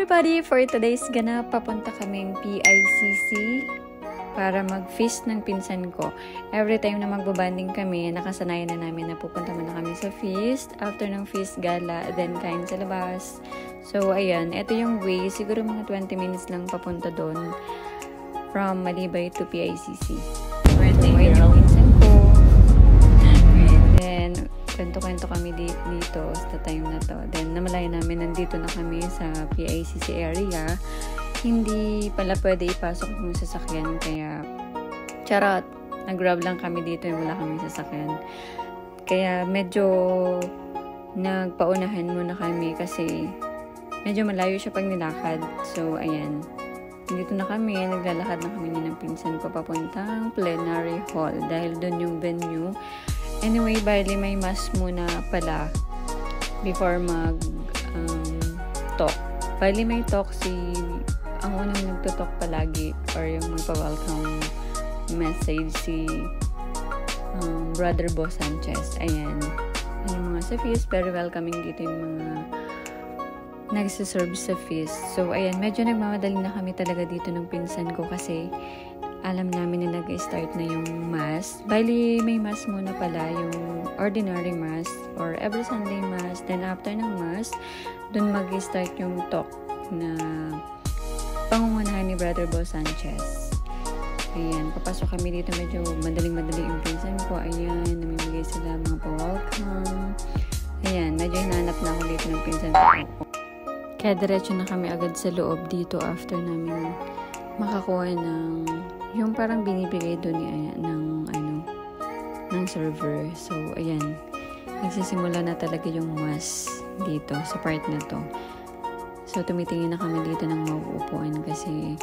everybody! For today's ganap, papunta kaming PICC para mag-feast ng pinsan ko. Every time na magbabanding kami, nakasanayan na namin na pupunta muna kami sa feast. After ng feast, gala, then kain sa labas. So, ayan. Ito yung way. Siguro mga 20 minutes lang papunta doon from Malibay to PICC. Birthday girl. Pinsan ko. And then, kwento-kwento kami dito sa time na to. Then, namalayan namin nandito na kami sa PICC area. Hindi pala pwede ipasok yung sasakyan. Kaya, charot, nag-grab lang kami dito yung wala kami sasakyan. Kaya, medyo nagpaunahan muna kami kasi medyo malayo siya pag nilakad. So, ayan. Dito na kami. Naglalakad na kami ng pinsan ko papuntang Plenary Hall. Dahil doon yung venue. Anyway, bali may mass muna pala before mag-talk. Bali may talk ang unang nagtutalk palagi or yung magpa-welcome message si Brother Bo Sanchez. Ayan. Yung mga sa feast, very welcoming dito yung mga nagsiserve sa feast. So, ayan, medyo nagmamadali na kami talaga dito ng pinsan ko kasi alam namin na nag-start na yung mass. Bali, may mass muna pala, yung ordinary mass or every Sunday mass. Then, after ng mass, dun mag-start yung talk na pangungunahan ni Brother Bo Sanchez. Ayan, papasok kami dito. Medyo madaling-madali yung pinsan ko. Ayan, namimigay sila mga pa-welcome. Ayan, medyo hinanap na ako dito ng pinsan ko. Kaya diretso na kami agad sa loob dito after namin makakuha ng yung parang binibigay doon ng server. So, ayan. Nagsisimula na talaga yung mass dito sa part na to. So, tumitingin na kami dito ng mauupuan kasi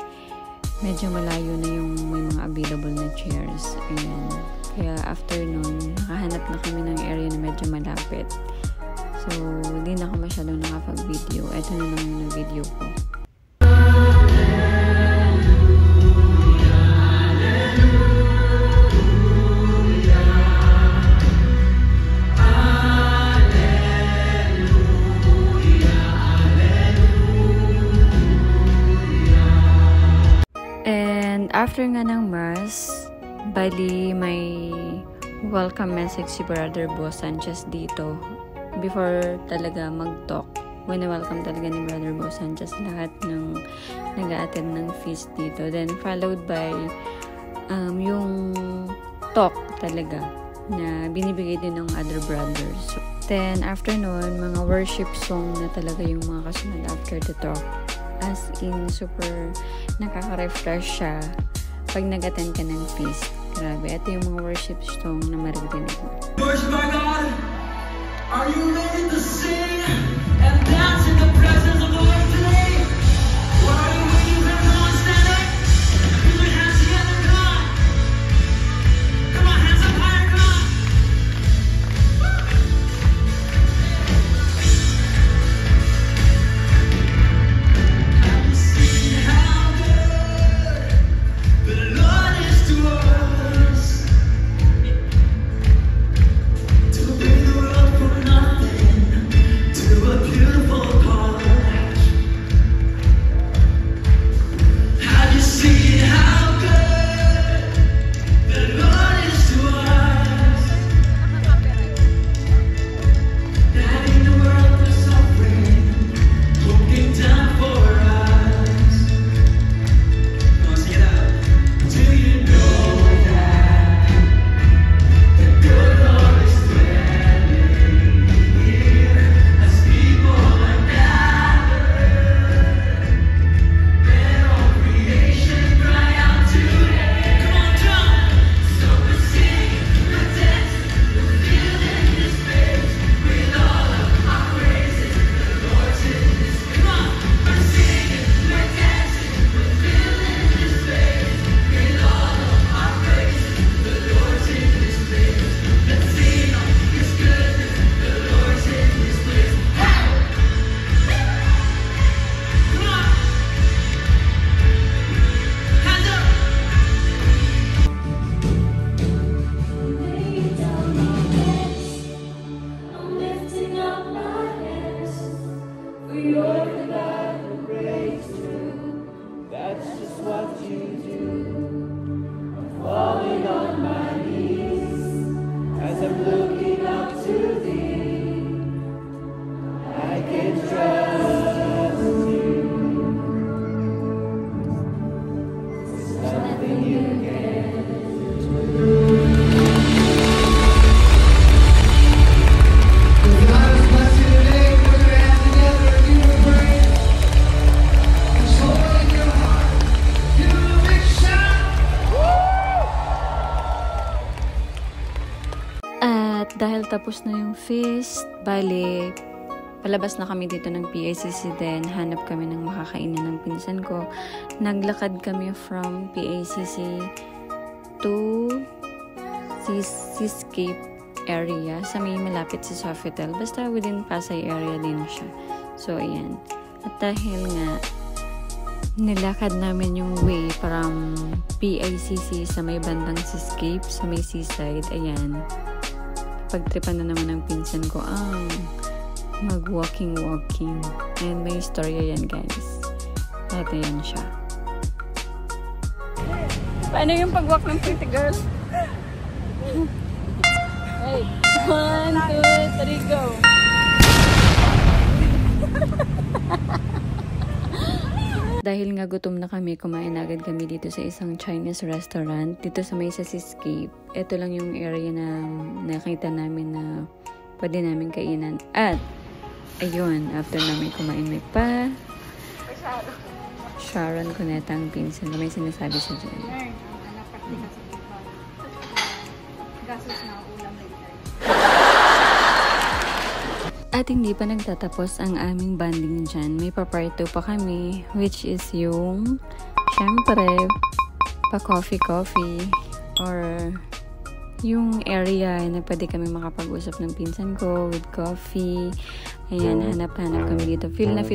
medyo malayo na yung may mga available na chairs. Ayan. Kaya after nun, nakahanap na kami ng area na medyo malapit. So, hindi na ako masyadong nakapag-video. Ito na lang yung video ko. And after nga ng mass, bali may welcome message si Brother Bo Sanchez dito. Before talaga mag-talk, wina-welcome talaga ni Brother Bo Sanchez lahat ng nag-a-attend ng feast dito. Then followed by yung talk talaga na binibigay din ng other brothers. So, then after nun, mga worship song na talaga yung mga kasunod after the talk. As in, super nakaka-refresh siya pag nag-attend ka ng feast. Grabe, ito yung mga worship song na maririnig mo. Worship our God! Are you ready to sing and dance in the presence of the Lord today? Why are you waiting for everyone standing? Put your hands together, come on! Come on, hands up higher, come on! Have you seen how good the Lord is to us? To bring the world from nothing to a beautiful cause. At dahil tapos na yung feast, bali, palabas na kami dito ng PICC din. Hanap kami ng makakainan ng pinsan ko. Naglakad kami from PICC to Seascape area sa may malapit sa Sofitel. Basta within Pasay area din siya. So, ayan. At dahil nga, nilakad namin yung way from PICC sa may bandang Seascape, sa may seaside, ayan. Pagtripan na naman ng pinsan ko ang mag-walking. And may istorya yan, guys. Ito yan siya. Paano yung pag-walk ng pretty girl? Hey, 1, 2, 3, go! Dahil nga gutom na kami, kumain agad kami dito sa isang Chinese restaurant dito sa may Seascape. Ito lang yung area na nakita namin na pwede namin kainan. At ayun, after namin kumain, may pa Sharon Cuneta ang pinsan ko. May sinasabi siya dyan. At hindi pa nagtatapos ang aming banding dyan. May pa-part 2 pa kami, which is yung, syempre, pa-coffee or yung area na pwede kami makapag-usap ng pinsan ko with coffee. Ayan, hanap-hanap kami dito. Feel na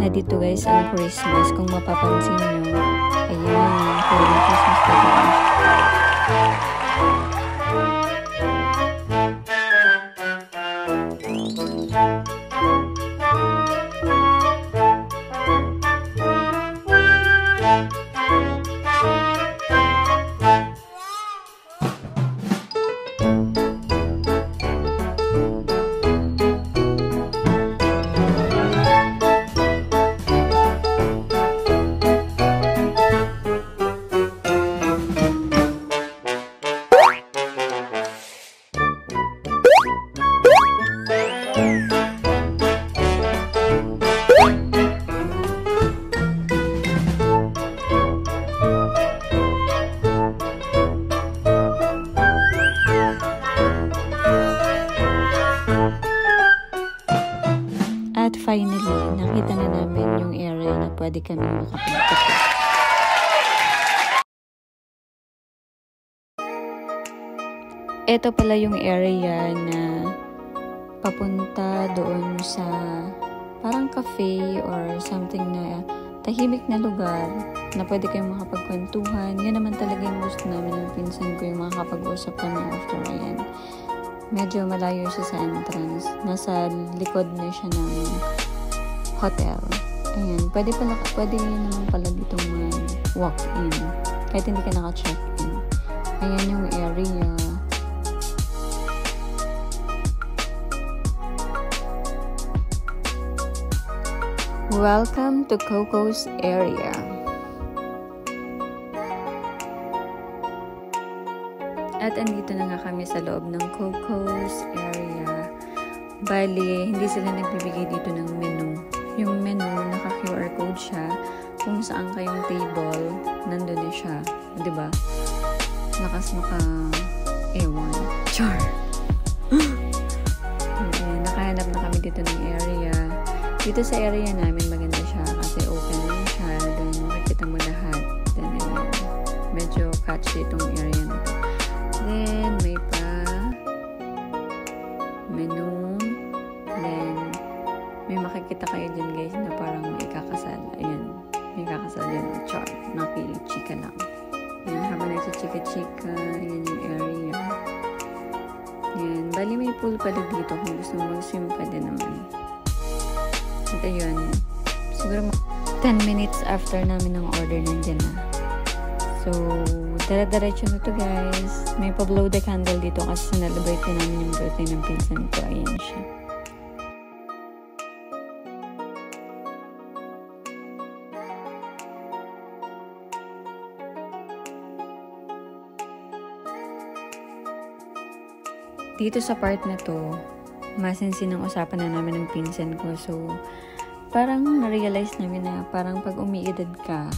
dito, guys, ang Christmas. Kung mapapansin nyo, ayan, feel na Christmas dito. At finally, nakita na namin yung area na pwede kami makapagtapos. Ito pala yung area na papunta doon sa parang cafe or something na tahimik na lugar na pwede kayong makapagkwentuhan. Yun naman talaga yung gusto namin ng pinsan ko, yung makakapag-usap kami after ayan. Medyo malayo siya sa entrance. Nasa likod na siya ng hotel. Ayan. Pwede naman pala ditong walk-in. Kahit hindi ka naka-check-in. Ayan yung area. Welcome to Coco's area. At andito na nga kami sa loob ng Coco's area. Bali, hindi sila nagbibigay dito ng menu. Yung menu, naka-QR code siya. Kung saan kayong table, nandun na siya. Diba? Ewan. Char! Nakahanap na kami dito ng area. Dito sa area namin, maganda siya kasi open lang siya. Then, makikita mo lahat. Then, ayan. Medyo catchy itong area na to. Then, may pa menu. Then, may makikita kayo dyan, guys, na parang may kakasal. Ayan. May kakasal dyan. Char. Nakichika lang. Ayan. Habang nagsichika-chika, ayan yung area. Ayan. Bali, may pool pala dito. Kung gusto mo mag-swim pa din naman. At ayun. Siguro 10 minutes after namin ng order nandiyan na. So, dara-diretso na to, guys. May pa-blow the candle dito kasi sinelebrate na namin yung birthday ng pinsan ko. Ayan siya. dito sa part na to, masinsin ang usapan na namin ng pinsan ko. So, parang na-realize namin na parang pag umiidad ka,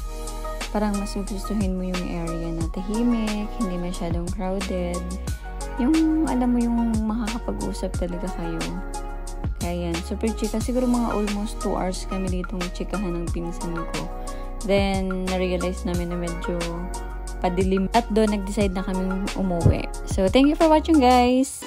parang mas gustuhin mo yung area na tahimik, hindi masyadong crowded. Yung, alam mo, yung makakapag-usap talaga kayo. Kaya yan, super chika. Siguro mga almost 2 hours kami ditong chikahan ng pinsan ko. Then, na-realize namin na medyo padilim. At doon, nag-decide na kami umuwi. So, thank you for watching, guys!